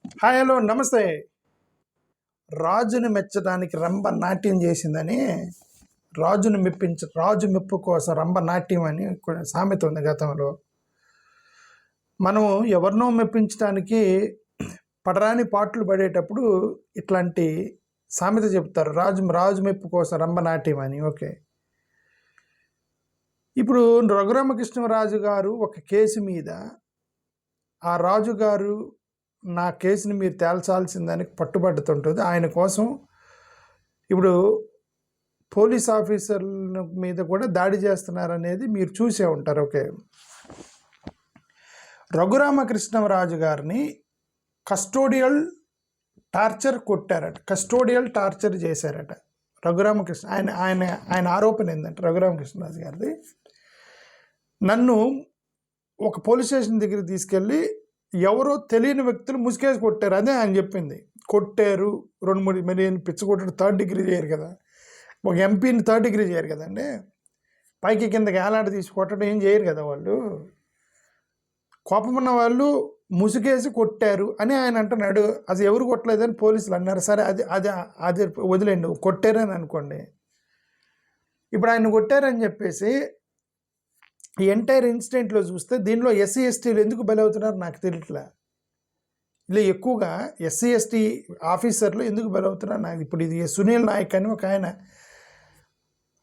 Hi hello నమస్తే. రాజుని మెచ్చడానికి రంభ నాట్యం చేసిందని రాజు మెప్పు కోసం రంభ నాట్యం అని సామెత ఉంది గతంలో. మనం ఎవరినో మెప్పించడానికి పడరాని పాటలు పడేటప్పుడు ఇట్లాంటి సామెత చెప్తారు, రాజు మెప్పు కోసం రంభ నాట్యం అని. ఓకే, ఇప్పుడు రఘురామకృష్ణరాజు గారు ఒక కేసు మీద ఆ రాజుగారు నా కేసుని మీరు తేల్చాల్సిందని పట్టుబడుతుంటుంది. ఆయన కోసం ఇప్పుడు పోలీస్ ఆఫీసర్ల మీద కూడా దాడి చేస్తున్నారనేది మీరు చూసే ఉంటారు. ఓకే, రఘురామకృష్ణరాజు గారిని కస్టోడియల్ టార్చర్ చేశారట రఘురామకృష్ణ. ఆయన ఆరోపణ ఏంటంటే, రఘురామకృష్ణరాజు గారిది, నన్ను ఒక పోలీస్ స్టేషన్ దగ్గరికి తీసుకెళ్ళి ఎవరో తెలియని వ్యక్తులు ముసుకేసి కొట్టారు. అదే ఆయన చెప్పింది. కొట్టారు 2-3 మిలియన్ పిచ్చ కొట్టారు. 3rd డిగ్రీ చేయరు కదా, ఒక ఎంపీని 3rd డిగ్రీ చేయరు కదండి. పైకి కిందకి ఏలాంటి తీసి కొట్టడం ఏం చేయరు కదా వాళ్ళు. కోపం ఉన్న వాళ్ళు ముసుగేసి కొట్టారు అని ఆయన అంటున్నాడు. అది ఎవరు కొట్టలేదని పోలీసులు అన్నారు. సరే, అది వదిలేండి, కొట్టారని అనుకోండి. ఇప్పుడు ఆయన కొట్టారని చెప్పేసి ఈ ఎంటైర్ ఇన్సిడెంట్లో చూస్తే దీనిలో ఎస్సీ ఎస్టీలు ఎందుకు బలవుతున్నారు నాకు తెలియట్లే. ఇలా ఎక్కువగా ఎస్సీ ఎస్టీ ఆఫీసర్లు ఎందుకు బలవుతున్నారు నాకు. ఇప్పుడు ఇది సునీల్ నాయక్ అని ఒక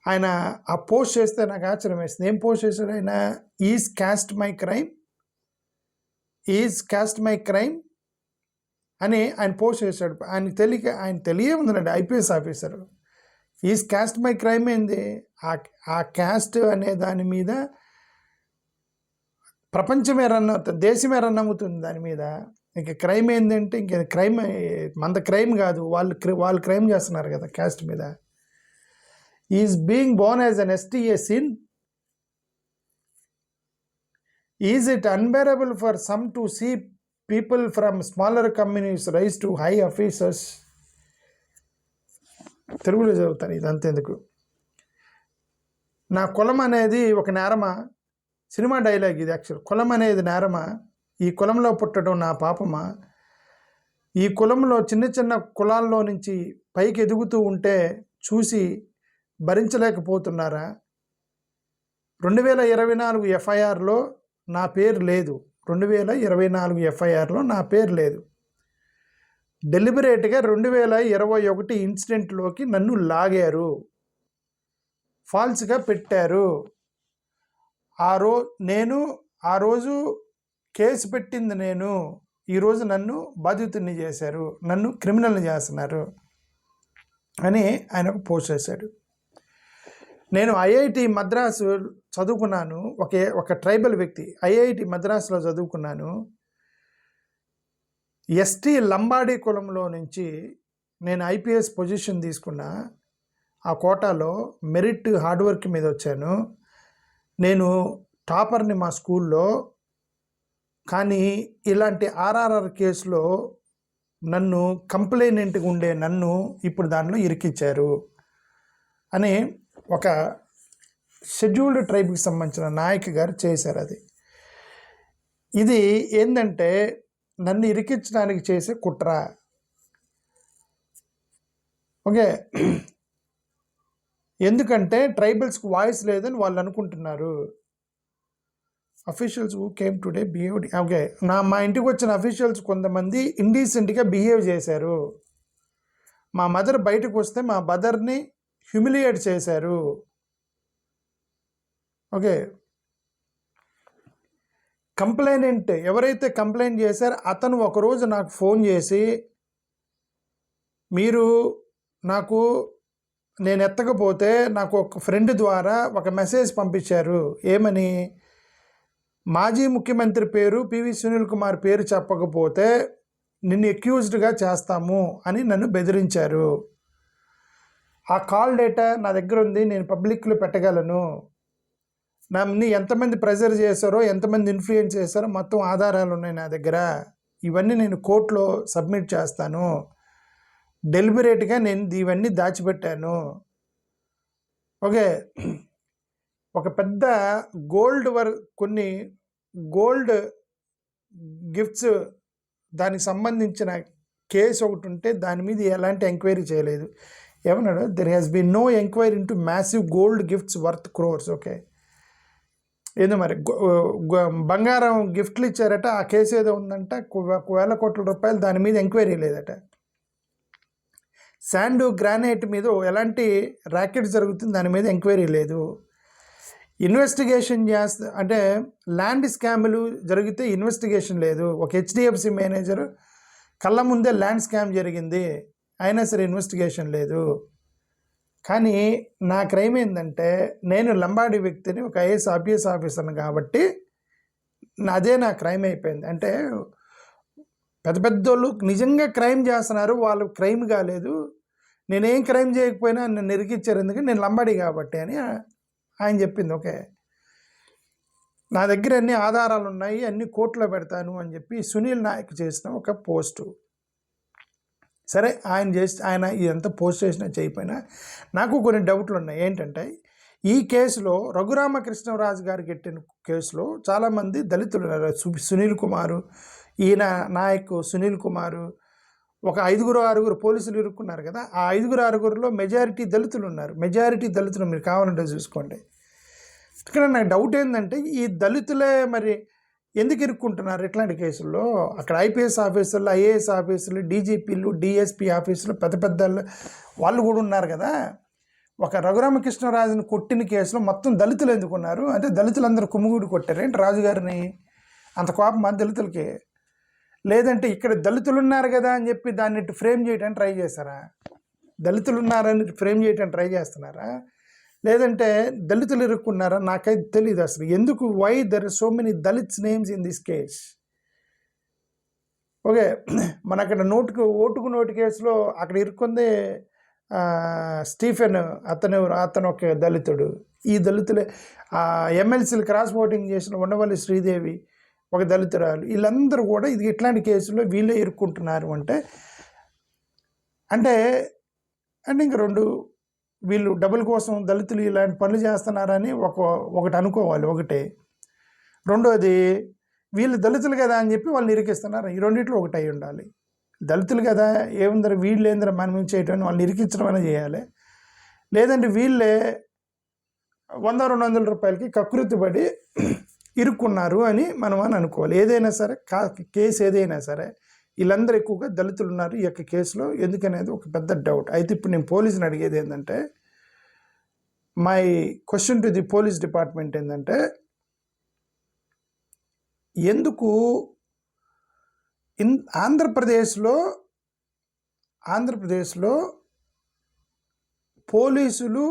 ఆయన ఆ పోస్ట్ చేస్తే నాకు ఆశ్చర్యం వేస్తుంది. ఏం పోస్ట్ చేశాడు ఆయన? ఈజ్ కాస్ట్ మై క్రైమ్ అని ఆయన పోస్ట్ చేశాడు. ఆయన తెలియముందండి, IPS officer. Is caste my crime ఏంది? ఆ క్యాస్ట్ అనే దాని మీద ప్రపంచమే రన్ అవుతుంది, దేశమే రన్ అవుతుంది దాని మీద. ఇంకా క్రైమ్ ఏంటంటే, ఇంక క్రైమ్ మన క్రైమ్ కాదు, వాళ్ళు క్రైమ్ చేస్తున్నారు కదా క్యాస్ట్ మీద. Is being born as an ST a sin? Is it unbearable for some to see people from smaller communities rise to high officers? తెలుగులో చదువుతాను, ఇదంతా ఎందుకు. నా కులం అనేది ఒక నేరమా? సినిమా డైలాగ్ ఇది. యాక్చువల్ కులం అనేది నేరమా? ఈ కులంలో పుట్టడం నా పాపమా? ఈ కులంలో చిన్న చిన్న కులాల్లో నుంచి పైకి ఎదుగుతూ ఉంటే చూసి భరించలేకపోతున్నారా? 2024 ఎఫ్ఐఆర్లో నా పేరు లేదు. 2024 ఎఫ్ఐఆర్లో నా పేరు లేదు. డెలిబరేట్గా 2021 ఇన్సిడెంట్లోకి నన్ను లాగారు, ఫాల్స్గా పెట్టారు. ఆ రోజు కేసు పెట్టింది నేను. ఈరోజు నన్ను బాధితుడిని చేశారు, నన్ను క్రిమినల్ని చేస్తున్నారు అని ఆయన ఒక పోస్ట్ చేశాడు. నేను ఐఐటి మద్రాసు చదువుకున్నాను. ఒక ట్రైబల్ వ్యక్తి ఐఐటి మద్రాసులో చదువుకున్నాను. ఎస్టీ లంబాడీ కులంలో నుంచి నేను ఐపీఎస్ పొజిషన్ తీసుకున్నా. ఆ కోటాలో మెరిట్ హార్డ్ వర్క్ మీద వచ్చాను. నేను టాపర్ని మా స్కూల్లో. కానీ ఇలాంటి ఆర్ఆర్ఆర్ కేసులో నన్ను కంప్లైనెంట్గా ఉండే నన్ను ఇప్పుడు దానిలో ఇరికిచ్చారు అని ఒక షెడ్యూల్డ్ ట్రైబ్కి సంబంధించిన నాయక్ గారు చేశారు. ఇది ఏంటంటే, నన్ను ఇరికించడానికి చేసే కుట్ర. ఓకే, ఎందుకంటే ట్రైబల్స్కి వాయిస్ లేదని వాళ్ళు అనుకుంటున్నారు. Officials who came today behaved. Okay, మా ఇంటికి వచ్చిన అఫీషియల్స్ కొంతమంది ఇండీసెంట్గా బిహేవ్ చేశారు. మా మదర్ బయటకు వస్తే మా మదర్ని హ్యూమిలియేట్ చేశారు. ఓకే, కంప్లైనెంట్ ఎవరైతే కంప్లైంట్ చేశారో అతను ఒకరోజు నాకు ఫోన్ చేసి, నేను ఎత్తకపోతే నాకు ఒక ఫ్రెండ్ ద్వారా ఒక మెసేజ్ పంపించారు. ఏమని? మాజీ ముఖ్యమంత్రి పేరు పివి సునీల్ కుమార్ పేరు చెప్పకపోతే నిన్ను అక్యూజ్డ్గా చేస్తాము అని నన్ను బెదిరించారు. ఆ కాల్ డేటా నా దగ్గర ఉంది, నేను పబ్లిక్లో పెట్టగలను. నన్ను ఎంతమంది ప్రెజర్ చేశారో, ఎంతమంది ఇన్ఫ్లుయెన్స్ చేశారో మొత్తం ఆధారాలు ఉన్నాయి నా దగ్గర. ఇవన్నీ నేను కోర్టులో సబ్మిట్ చేస్తాను. డెలిబరేట్గా నేను ఇవన్నీ దాచిపెట్టాను. ఓకే, ఒక పెద్ద కొన్ని గోల్డ్ గిఫ్ట్స్ దానికి సంబంధించిన కేసు ఒకటి ఉంటే దాని మీద ఎలాంటి ఎంక్వైరీ చేయలేదు. ఏమన్నాడు, there has been no enquiry into massive gold gifts worth crores. Okay, ఏదో మరి బంగారం గిఫ్ట్లు ఇచ్చారట, ఆ కేసు ఏదో ఉందంట, వేల కోట్ల రూపాయలు, దాని మీద ఎంక్వైరీ లేదట. శాండ్ గ్రానైట్ మీద ఎలాంటి ర్యాకెట్ జరుగుతుంది, దాని మీద ఎంక్వైరీ లేదు. ఇన్వెస్టిగేషన్ అంటే ల్యాండ్ స్కామ్లు జరిగితే ఇన్వెస్టిగేషన్ లేదు. ఒక హెచ్డిఎఫ్సి మేనేజర్ కళ్ళ ముందే ల్యాండ్ స్కామ్ జరిగింది, అయినా సరే ఇన్వెస్టిగేషన్ లేదు. కానీ నా క్రైమ్ ఏంటంటే, నేను లంబాడి వ్యక్తిని, ఒక ఐఏఎస్ ఆఫీసర్ని కాబట్టి అదే నా క్రైమ్ అయిపోయింది. అంటే పెద్ద పెద్దోళ్ళు నిజంగా క్రైమ్ చేస్తున్నారు, వాళ్ళు క్రైమ్ కాలేదు, నేనేం క్రైమ్ చేయకపోయినా నన్ను ఇరికిచ్చారు ఎందుకంటే నేను లంబాడి కాబట్టి అని ఆయన చెప్పింది. ఓకే, నా దగ్గర అన్ని ఆధారాలు ఉన్నాయి, అన్ని కోర్టులో పెడతాను అని చెప్పి సునీల్ నాయక్ చేసిన ఒక పోస్టు. సరే, ఆయన ఇదంతా పోస్ట్ చేసినా చేయకపోయినా నాకు కొన్ని డౌట్లు ఉన్నాయి. ఏంటంటే, ఈ కేసులో రఘురామకృష్ణరాజు గారు పెట్టిన కేసులో చాలామంది దళితులు ఉన్నారు. సునీల్ కుమారు, ఈయన నాయక్ సునీల్ కుమారు, ఒక 5-6 పోలీసులు ఇరుక్కున్నారు కదా. ఆ 5-6లో మెజారిటీ దళితులు ఉన్నారు. మీరు కావాలంటే చూసుకోండి. ఇక్కడ నాకు డౌట్ ఏంటంటే, ఈ దళితులే మరి ఎందుకు ఇరుక్కుంటున్నారు ఇట్లాంటి కేసుల్లో? అక్కడ ఐపీఎస్ ఆఫీసర్లు, ఐఏఎస్ ఆఫీసర్లు, డీజీపీలు, డిఎస్పీ ఆఫీసర్లు, పెద్ద వాళ్ళు కూడా ఉన్నారు కదా. ఒక రఘురామకృష్ణరాజుని కొట్టిన కేసులో మొత్తం దళితులు ఎందుకున్నారు? అంటే దళితులందరూ కుమ్ముగూడి కొట్టారు ఏంటి రాజుగారిని? అంత కోపం మా దళితులకి? లేదంటే ఇక్కడ దళితులు ఉన్నారు కదా అని చెప్పి దాన్ని ఫ్రేమ్ చేయడానికి ట్రై చేస్తారా? దళితులు ఉన్నారని ఫ్రేమ్ చేయడానికి ట్రై చేస్తున్నారా? లేదంటే దళితులు ఇరుక్కున్నారా? నాకైతే తెలియదు అసలు ఎందుకు. Why there are so many Dalits names in this case? Okay, మన అక్కడ ఓటుకు నోటు కేసులో అక్కడ ఇరుక్కుంది స్టీఫెన్, అతను ఒక దళితుడు. ఈ దళితులే ఎమ్మెల్సీలు క్రాస్ ఓటింగ్ చేసిన ఉండవల్లి శ్రీదేవి ఒక దళితురాలు. వీళ్ళందరూ కూడా ఇది ఇట్లాంటి కేసుల్లో వీళ్ళే ఇరుక్కుంటున్నారు అంటే ఇంక వీళ్ళు డబ్బుల కోసం దళితులు ఇలాంటి పనులు చేస్తున్నారని ఒకటి అనుకోవాలి. ఒకటే. రెండోది, వీళ్ళు దళితులు కదా అని చెప్పి వాళ్ళని ఇరికిస్తున్నారు. ఈ రెండిట్లో ఒకటి అయి ఉండాలి. దళితులు కదా, ఏముందరో వీళ్ళు ఏందరో మనం చేయటం, వాళ్ళని ఇరికించడం అనేది చేయాలి. లేదంటే వీళ్ళే 100-200 రూపాయలకి కకృతిపడి ఇరుక్కున్నారు అని మనం అనుకోవాలి. ఏదైనా సరే, కేసు ఏదైనా సరే వీళ్ళందరూ ఎక్కువగా దళితులు ఉన్నారు ఈ యొక్క కేసులో, ఎందుకనేది ఒక పెద్ద డౌట్. అయితే ఇప్పుడు నేను పోలీసుని అడిగేది ఏంటంటే, my question to the police department ఏంటంటే, ఎందుకు ఆంధ్రప్రదేశ్లో పోలీసులు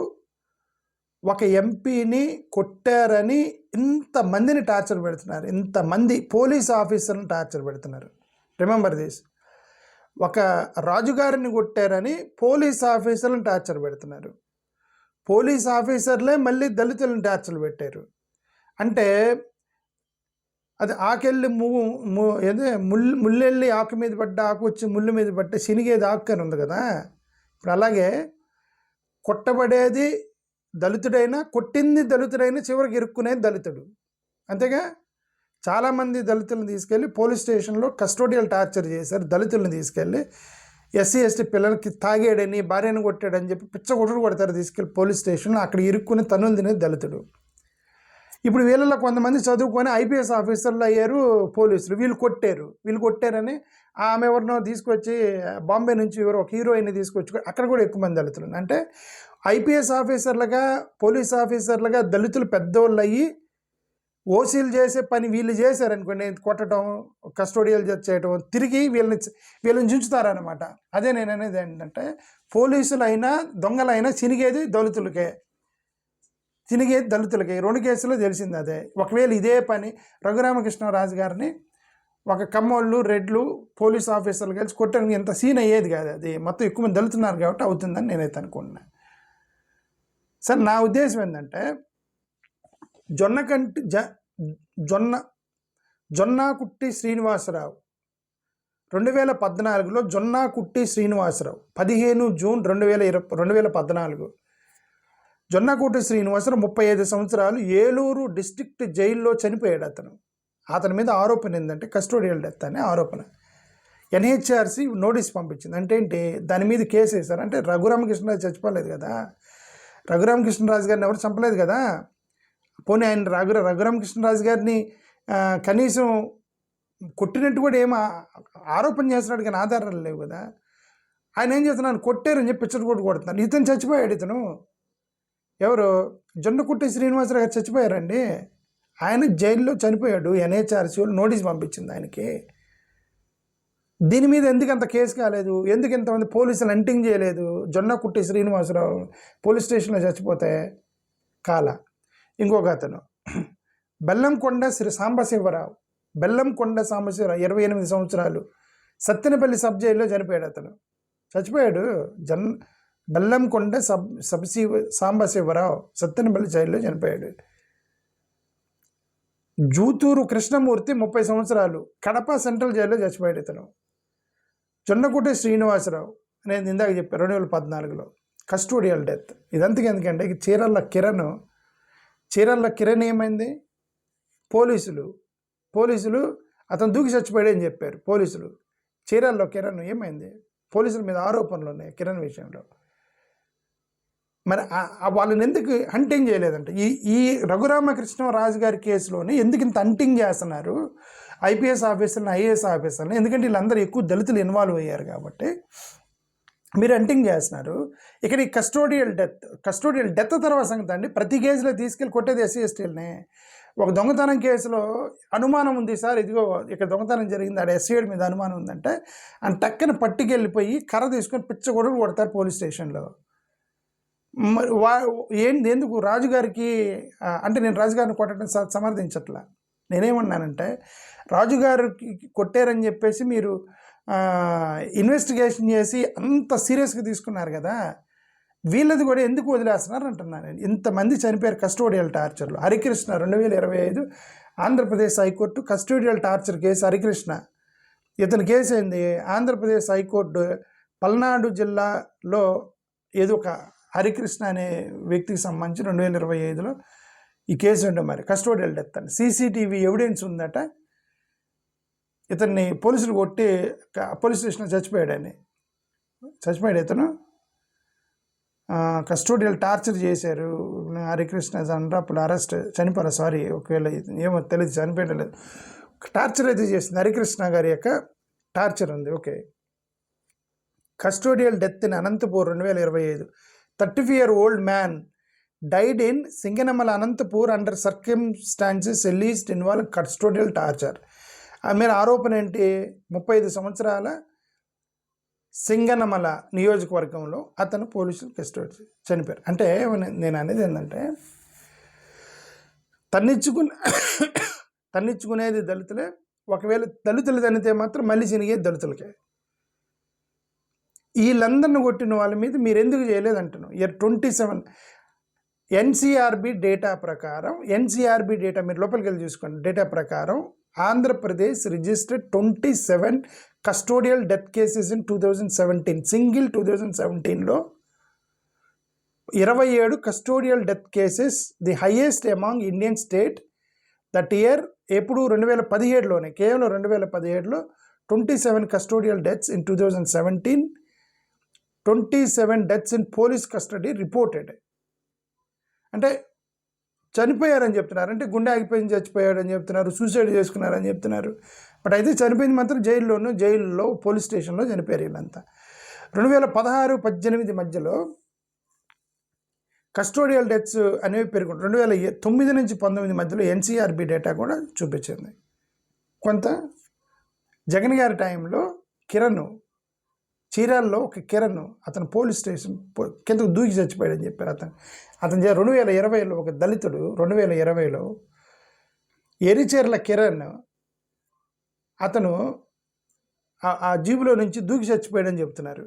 ఒక ఎంపీని కొట్టారని ఇంతమందిని టార్చర్ పెడుతున్నారు, ఇంతమంది పోలీస్ ఆఫీసర్ని టార్చర్ పెడుతున్నారు. Remember this. ఒక రాజుగారిని కొట్టారని పోలీస్ ఆఫీసర్లను టార్చర్ పెడుతున్నారు. పోలీస్ ఆఫీసర్లే మళ్ళీ దళితులను టార్చర్ పెట్టారు. అంటే అది ఆకెళ్ళి ముళ్ళెళ్ళి ఆకు మీద పడ్డ, ఆకు వచ్చి ముళ్ళు మీద పడ్డ శనిగేది ఆకు అని ఉంది కదా. ఇప్పుడు అలాగే కొట్టబడేది దళితుడైనా, కొట్టింది దళితుడైనా, చివరికి ఇరుక్కునేది దళితుడు. అంతేగా. చాలామంది దళితులను తీసుకెళ్ళి పోలీస్ స్టేషన్లో కస్టోడియల్ టార్చర్ చేశారు. దళితులను తీసుకెళ్ళి ఎస్సీ ఎస్టీ పిల్లలకి తాగాడని, భార్యను కొట్టాడని చెప్పి పిచ్చ కొట్టుడు కొడతారు తీసుకెళ్ళి పోలీస్ స్టేషన్లో. అక్కడ ఇరుక్కుని తన్నులు తినేది దళితుడు. ఇప్పుడు వీళ్ళలో కొంతమంది చదువుకొని ఐపీఎస్ ఆఫీసర్లు అయ్యారు పోలీసులు. వీళ్ళు కొట్టారని ఆమె ఎవరినో తీసుకొచ్చి, బాంబే నుంచి ఎవరో ఒక హీరోయిన్ని తీసుకొచ్చి, అక్కడ కూడా ఎక్కువ మంది దళితులు. అంటే ఐపీఎస్ ఆఫీసర్లుగా, పోలీస్ ఆఫీసర్లుగా దళితులు పెద్దోళ్ళు అయ్యి ఓసీలు చేసే పని వీళ్ళు చేశారనుకోండి, కొట్టడం, కస్టోడియల్ చేయడం, తిరిగి వీళ్ళని చుంచుతారనమాట. అదే నేను అనేది ఏంటంటే, పోలీసులైనా దొంగలైనా చినిగేది దళితులకే, రెండు కేసుల్లో తెలిసింది అదే. ఒకవేళ ఇదే పని రఘురామకృష్ణరాజు గారిని ఒక కమ్మోళ్ళు, రెడ్లు, పోలీస్ ఆఫీసర్లు కలిసి కొట్టడానికి ఎంత సీన్ అయ్యేది కాదు. అది మొత్తం ఎక్కువ మంది దళితున్నారు కాబట్టి అవుతుందని నేనైతే అనుకుంటున్నా. సార్, నా ఉద్దేశం ఏంటంటే, జొన్నాకుట్టి శ్రీనివాసరావు 2014లో జొన్నాకుట్టి శ్రీనివాసరావు 15 జూన్ 2014 జొన్నాకుట్టి శ్రీనివాసరావు 35 సంవత్సరాలు ఏలూరు డిస్ట్రిక్ట్ జైల్లో చనిపోయాడు. అతని మీద ఆరోపణ ఏంటంటే కస్టోడియల్ డెత్ అనే ఆరోపణ. ఎన్హెచ్ఆర్సి నోటీస్ పంపించింది. అంటే ఏంటి, దాని మీద కేసు వేశారు. అంటే రఘురామకృష్ణరాజు చచ్చిపోలేదు కదా, రఘురామకృష్ణరాజు గారిని ఎవరు చంపలేదు కదా. పోనీ ఆయన రఘురామకృష్ణరాజు గారిని కనీసం కొట్టినట్టు కూడా ఏం ఆరోపణ చేస్తున్నాడు కానీ ఆధారాలు లేవు కదా. ఆయన ఏం చేస్తున్నాను, కొట్టారని చెప్పి పిచ్చర్ కూడా కొడుతున్నాను. ఇతను చచ్చిపోయాడు. ఇతను ఎవరు, జొన్నకుట్టి శ్రీనివాసరావు గారు చచ్చిపోయారండి. ఆయన జైల్లో చనిపోయాడు. ఎన్హెచ్ఆర్సీ వాళ్ళు నోటీస్ పంపించింది ఆయనకి. దీని మీద ఎందుకు అంత కేసు కాలేదు, ఎందుకు ఇంతమంది పోలీసులు అంటింగ్ చేయలేదు? జొన్నకుట్టి శ్రీనివాసరావు పోలీస్ స్టేషన్లో చచ్చిపోతే కాల. ఇంకొక అతను బెల్లంకొండ శ్రీ సాంబశివరావు, బెల్లంకొండ సాంబశివరావు 28 సంవత్సరాలు సత్తెనపల్లి సబ్ జైల్లో చనిపోయాడు. అతను చచ్చిపోయాడు. బెల్లంకొండ సాంబశివరావు సత్తెనపల్లి జైల్లో చనిపోయాడు. జూతూరు కృష్ణమూర్తి 30 సంవత్సరాలు కడప సెంట్రల్ జైల్లో చచ్చిపోయాడు. ఇతను జొన్నకుట్టి శ్రీనివాసరావు నేను ఇందాక చెప్పాను 2014లో కస్టోడియల్ డెత్. ఇదంతా ఎందుకంటే చీరల్ల కిరణ్ ఏమైంది, పోలీసులు అతను దూకి చచ్చిపోయాడు అని చెప్పారు పోలీసులు. చీరల్లో కిరణ్ ఏమైంది, పోలీసుల మీద ఆరోపణలు ఉన్నాయి కిరణ్ విషయంలో. మరి వాళ్ళని ఎందుకు హంటింగ్ చేయలేదంటే ఈ రఘురామకృష్ణరాజు గారి కేసులోనే ఎందుకు ఇంత హంటింగ్ చేస్తున్నారు ఐపీఎస్ ఆఫీసర్ని, ఐఏఎస్ ఆఫీసర్ని? ఎందుకంటే వీళ్ళందరూ ఎక్కువ దళితులు ఇన్వాల్వ్ అయ్యారు కాబట్టి మీరు హంటింగ్ చేస్తున్నారు. ఇక్కడ ఈ కస్టోడియల్ డెత్ తర్వాత సంగతి అండి. ప్రతి కేసులో తీసుకెళ్ళి కొట్టేది ఎస్సీ ఎస్టీలనే. ఒక దొంగతనం కేసులో అనుమానం ఉంది సార్, ఇదిగో ఇక్కడ దొంగతనం జరిగింది, ఆడ ఎస్సీ మీద అనుమానం ఉందంటే ఆయన టక్కన పట్టుకెళ్ళిపోయి కర్ర తీసుకొని పిచ్చగొడుగు కొడతారు పోలీస్ స్టేషన్లో. మరి ఏంటి, ఎందుకు రాజుగారికి అంటే నేను రాజుగారిని కొట్టడం సమర్థించట్లా. నేనేమన్నానంటే రాజుగారికి కొట్టారని చెప్పేసి మీరు ఇన్వెస్టిగేషన్ చేసి అంత సీరియస్గా తీసుకున్నారు కదా, వీళ్ళది కూడా ఎందుకు వదిలేస్తున్నారు అంటున్నాను నేను. ఇంతమంది చనిపోయారు కస్టోడియల్ టార్చర్లో. Harikrishna 2025 Andhra Pradesh high court custodial torture case. Harikrishna ఇతని కేసు ఏంది, ఆంధ్రప్రదేశ్ హైకోర్టు పల్నాడు జిల్లాలో ఏదో ఒక హరికృష్ణ అనే వ్యక్తికి సంబంధించి 2025లో ఈ కేసు ఉండే. మరి కస్టోడియల్ డెత్ అని సీసీటీవీ ఎవిడెన్స్ ఉందట. ఇతన్ని పోలీసులు కొట్టి పోలీస్ స్టేషన్లో చచ్చిపోయాడు ఇతను. కస్టోడియల్ టార్చర్ చేశారు హరికృష్ణ అంటే అప్పుడు చనిపోయారు. సారీ, ఒకవేళ ఏమో తెలియదు, చనిపోయలేదు. టార్చర్ అయితే చేసింది హరికృష్ణ గారి యొక్క టార్చర్ ఉంది. Okay. Custodial death in Anantapur 2025. 34-year-old man died in Singanamala Anantapur under circumstances at least involve custodial torture. మీరు ఆరోపణ ఏంటి, 35 సంవత్సరాల సింగనమల నియోజకవర్గంలో అతను పోలీసులు కస్టడీ చనిపోయారు. అంటే నేను అనేది ఏంటంటే తన్నిచ్చుకునేది దళితులే. ఒకవేళ దళితులు తన్నితే మాత్రం మళ్ళీ చినిగేది దళితులకే. వీళ్ళందరిని కొట్టిన వాళ్ళ మీద మీరు ఎందుకు చేయలేదంటున్నాను. 27 ఎన్సీఆర్బీ డేటా ప్రకారం, మీరు లోపలికి వెళ్ళి చూసుకోండి, డేటా ప్రకారం Andhra Pradesh registered 27 custodial death cases in 2017. Single 2017లో 27 custodial death cases, the highest among Indian state that year. ఎప్పుడు 2017లోనే, కేవలం 2017లో 27 custodial deaths in 2017. 27 deaths in police custody reported. అంటే చనిపోయారని చెప్తున్నారు, అంటే గుండె ఆగిపోయింది చచ్చిపోయాడని చెప్తున్నారు, సూసైడ్ చేసుకున్నారని చెప్తున్నారు. బట్ అయితే చనిపోయింది మాత్రం జైల్లో పోలీస్ స్టేషన్లో చనిపోయారు వీళ్ళంతా. 2016-18 మధ్యలో కస్టోడియల్ డెత్స్ అనేవి పెరుగుతుంది. 2009 నుంచి 19 మధ్యలో ఎన్సీఆర్బీ డేటా కూడా చూపించింది. కొంత జగన్ గారి టైంలో చీరాల్లో ఒక కిరణ్ అతను పోలీస్ స్టేషన్ కిందకు దూకి చచ్చిపోయాడని చెప్పారు. అతను 2020లో ఒక దళితుడు 2020లో ఎరిచేర్ల కిరణ్ అతను ఆ జీబులో నుంచి దూకి చచ్చిపోయాడని చెప్తున్నారు.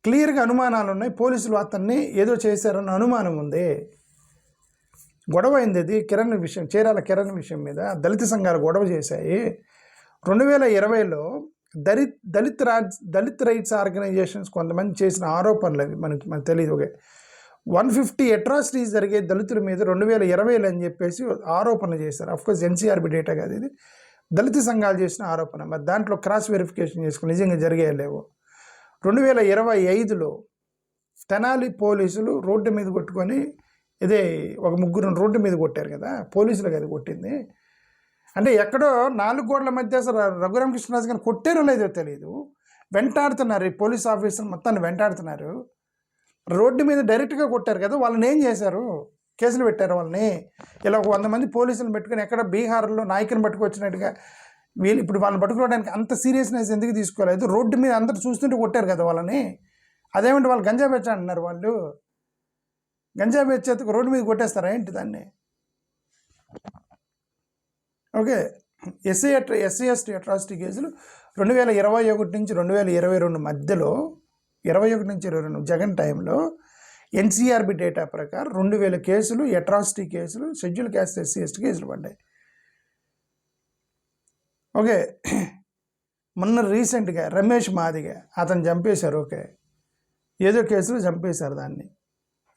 క్లియర్గా అనుమానాలు ఉన్నాయి. పోలీసులు అతన్ని ఏదో చేశారన్న అనుమానం ఉంది. గొడవ అయింది అది కిరణ్ విషయం, చీరాల కిరణ్ విషయం మీద దళిత సంఘాలు గొడవ చేశాయి. 2020లో దళిత్ రైట్స్ ఆర్గనైజేషన్స్ కొంతమంది చేసిన ఆరోపణలు అవి మనకు తెలియదు. ఓకే, 150 అట్రాసిటీస్ జరిగే దళితుల మీద 2020లో అని చెప్పేసి ఆరోపణలు చేశారు. అఫ్కోర్స్ ఎన్సీఆర్బీ డేటా కాదు ఇది, దళిత సంఘాలు చేసిన ఆరోపణ. మరి దాంట్లో క్రాస్ వెరిఫికేషన్ చేసుకుని నిజంగా జరిగేలేవు. 2025లో తెనాలి పోలీసులు రోడ్డు మీద కొట్టుకొని ఇదే ఒక ముగ్గురు రోడ్డు మీద కొట్టారు కదా, పోలీసులు కదా కొట్టింది. అంటే ఎక్కడో 4 గోడల మధ్య అసలు రఘురామకృష్ణరాజు గారిని కొట్టారో లేదో తెలియదు, వెంటాడుతున్నారు. ఈ పోలీస్ ఆఫీసర్ మొత్తాన్ని వెంటాడుతున్నారు. రోడ్డు మీద డైరెక్ట్గా కొట్టారు కదా, వాళ్ళని ఏం చేశారు? కేసులు పెట్టారు వాళ్ళని. ఇలా ఒక 100 మంది పోలీసులు పెట్టుకుని ఎక్కడ బీహార్లో నాయకుని పట్టుకొచ్చినట్టుగా వీళ్ళు ఇప్పుడు వాళ్ళని పట్టుకోవడానికి అంత సీరియస్నెస్ ఎందుకు తీసుకోలేదు? రోడ్డు మీద అందరూ చూస్తుంటే కొట్టారు కదా వాళ్ళని. అదేమంటే వాళ్ళు గంజా బెచ్చా అంటున్నారు. వాళ్ళు గంజా బెచ్చేందుకు రోడ్డు మీద కొట్టేస్తారా ఏంటి దాన్ని? ఓకే, ఎస్సీ ఎస్టీ అట్రాసిటీ కేసులు 2021 నుంచి 2022 మధ్యలో, 21 నుంచి 22 జగన్ టైంలో ఎన్సీఆర్బి డేటా ప్రకారం 2000 కేసులు అట్రాసిటీ కేసులు, షెడ్యూల్ క్యాస్ట్ ఎస్సీ ఎస్టీ కేసులు పడ్డాయి. ఓకే, మొన్న రీసెంట్గా రమేష్ మాదిగ అతను చంపేశారు. ఓకే, ఏదో కేసులు చంపేశారు దాన్ని.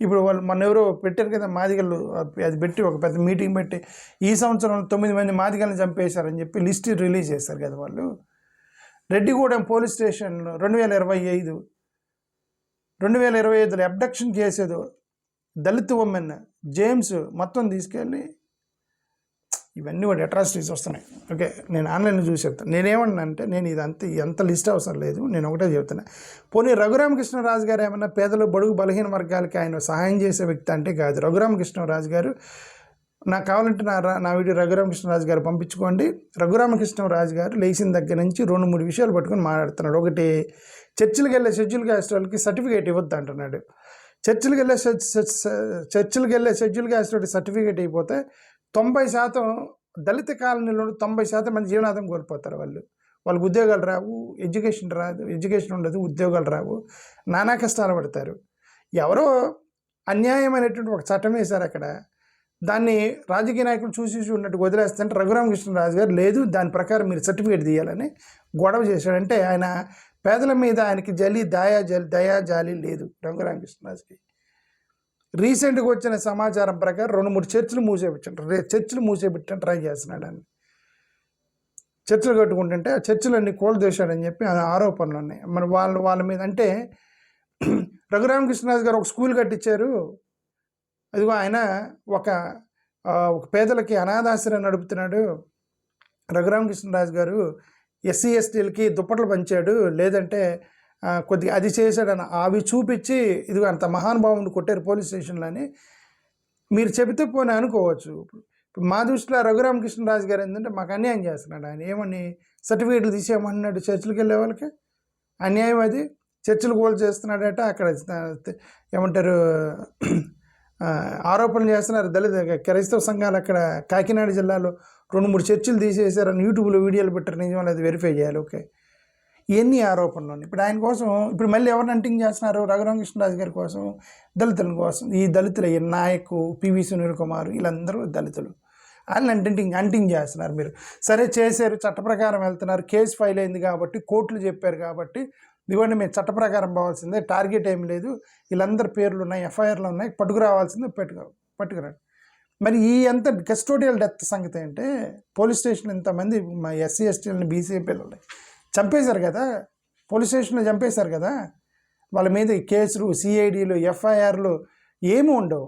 ఇప్పుడు వాళ్ళు మొన్న ఎవరో పెట్టారు కదా మాదిగలు, అది పెట్టి ఒక పెద్ద మీటింగ్ పెట్టి ఈ సంవత్సరం 9 మంది మాదిగలను చంపేశారని చెప్పి లిస్ట్ రిలీజ్ చేశారు కదా వాళ్ళు. రెడ్డిగూడెం పోలీస్ స్టేషన్లో 2025లో అబ్డక్షన్ కేసు ఏదో దళిత ఉమెన్ జేమ్స్ మొత్తం తీసుకెళ్ళి ఇవన్నీ కూడా అట్రాసిటీస్ వస్తున్నాయి. ఓకే, నేను ఆన్లైన్లో చూసి చెప్తాను. నేనేమన్నా అంటే నేను ఇదంతా ఎంత లిస్ట్ అవసరం లేదు, నేను ఒకటే చెప్తున్నా. పోనీ రఘురామకృష్ణరాజు గారు ఏమన్నా పేదలు బడుగు బలహీన వర్గాలకి ఆయన సహాయం చేసే వ్యక్తి అంటే కాదు. రఘురామకృష్ణరాజు గారు నాకు కావాలంటే నా వీడియో రఘురామకృష్ణరాజు గారు పంపించుకోండి. రఘురామకృష్ణరాజు గారు లేచిన దగ్గర నుంచి 2-3 విషయాలు పట్టుకొని మాట్లాడుతున్నాడు. ఒకటి, చర్చిలకు వెళ్ళే షెడ్యూల్ క్యాస్ట్ వాళ్ళకి సర్టిఫికేట్ ఇవ్వద్దు అంటున్నాడు. చర్చిలకు వెళ్ళే షెడ్యూల్ క్యాస్ట్ వాళ్ళకి సర్టిఫికేట్ అయిపోతే 90% దళిత కాలనీలో 90% మంది జీవనాధారం కోల్పోతారు. వాళ్ళకి ఉద్యోగాలు రావు, ఎడ్యుకేషన్ ఉండదు, ఉద్యోగాలు రావు, నానా కష్టాలు పడతారు. ఎవరో అన్యాయమైనటువంటి ఒక చట్టం వేశారు అక్కడ. దాన్ని రాజకీయ నాయకులు చూసి ఉన్నట్టు వదిలేస్తుంటే రఘురామకృష్ణరాజు గారు లేదు, దాని ప్రకారం మీరు సర్టిఫికేట్ తీయాలని గొడవ చేశాడంటే ఆయన పేదల మీద ఆయనకి దయా జాలి లేదు రఘురామకృష్ణరాజుకి. రీసెంట్గా వచ్చిన సమాచారం ప్రకారం 2-3 చర్చిలు మూసేపెట్టని ట్రై చేస్తున్నాడు అని. చర్చిలు కట్టుకుంటుంటే ఆ చర్చిలన్నీ కూలదోశాడని చెప్పి ఆరోపణలు ఉన్నాయి. మరి వాళ్ళ మీద అంటే రఘురామకృష్ణరాజు గారు ఒక స్కూల్ కట్టించారు. అదిగో ఆయన ఒక పేదలకి అనాథాశ్రయం నడుపుతున్నాడు. రఘురామకృష్ణరాజు గారు ఎస్సీ ఎస్టీలకి దుప్పట్లు పంచాడు, లేదంటే కొద్దిగా అది చేశాడని అవి చూపించి ఇదిగో అంత మహానుభావుని కొట్టారు పోలీస్ స్టేషన్లో అని మీరు చెబితే పోనీ అనుకోవచ్చు. ఇప్పుడు మా దృష్టిలో రఘురామకృష్ణరాజు గారు ఏంటంటే మాకు అన్యాయం చేస్తున్నాడు. ఆయన ఏమని సర్టిఫికేట్లు తీసేయమన్నాడు చర్చిలకు వెళ్ళే వాళ్ళకి? అన్యాయం అది. చర్చిలు గోల్ చేస్తున్నాడట, అక్కడ ఏమంటారు ఆరోపణలు చేస్తున్నారు. దళిత క్రైస్తవ సంఘాలు అక్కడ కాకినాడ జిల్లాలో 2-3 చర్చిలు తీసేసారని యూట్యూబ్లో వీడియోలు పెట్టారు. నిజం అది వెరిఫై చేయాలి. ఓకే, ఎన్ని ఆరోపణలు. ఇప్పుడు ఆయన కోసం ఇప్పుడు మళ్ళీ ఎవరిని అంటింగ్ చేస్తున్నారు? రఘురామకృష్ణరాజు గారి కోసం, దళితుల కోసం. ఈ దళితులు నాయకు పివి సునీల్ కుమార్ వీళ్ళందరూ దళితులు. వాళ్ళని అంటింగ్ చేస్తున్నారు. మీరు సరే చేశారు, చట్ట ప్రకారం వెళ్తున్నారు, కేసు ఫైల్ అయింది కాబట్టి, కోర్టులు చెప్పారు కాబట్టి ఇవ్వండి మేము చట్ట ప్రకారం పోవాల్సిందే, టార్గెట్ ఏం లేదు, వీళ్ళందరి పేర్లు ఉన్నాయి, ఎఫ్ఐఆర్లు ఉన్నాయి, పట్టుకురావాల్సిందే, పట్టుకురండి. మరి ఈ ఎంత కస్టోడియల్ డెత్ సంగతి అంటే పోలీస్ స్టేషన్ ఇంతమంది మా ఎస్సీ ఎస్టీలని బీసీ పిల్లలు చంపేశారు కదా, పోలీస్ స్టేషన్లో చంపేశారు కదా, వాళ్ళ మీద కేసులు, సిఐడీలు, ఎఫ్ఐఆర్లు ఏమి ఉండవు.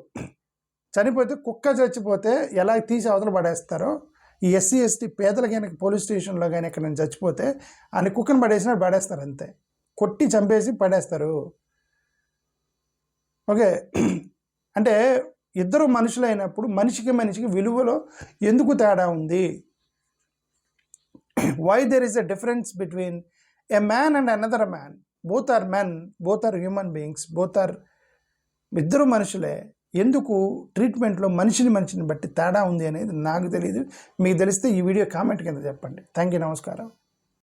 చనిపోతే కుక్క చచ్చిపోతే ఎలా తీసి అవతల పడేస్తారో ఈ ఎస్సీ ఎస్టీ పేదల కనుక పోలీస్ స్టేషన్లో కానీ ఎక్కడ నేను చచ్చిపోతే ఆయన కుక్కను పడేస్తారు అంతే, కొట్టి చంపేసి పడేస్తారు. ఓకే, అంటే ఇద్దరు మనుషులైనప్పుడు మనిషికి విలువలో ఎందుకు తేడా ఉంది? Why there is a difference between a man and another man? Both are men, both are human beings, both are ఇద్దరు మనుషులే. ఎందుకు ట్రీట్మెంట్లో మనిషిని బట్టి తేడా ఉంది అనేది నాకు తెలియదు. మీకు తెలిస్తే ఈ వీడియో కామెంట్ కింద చెప్పండి. థ్యాంక్ యూ, నమస్కారం.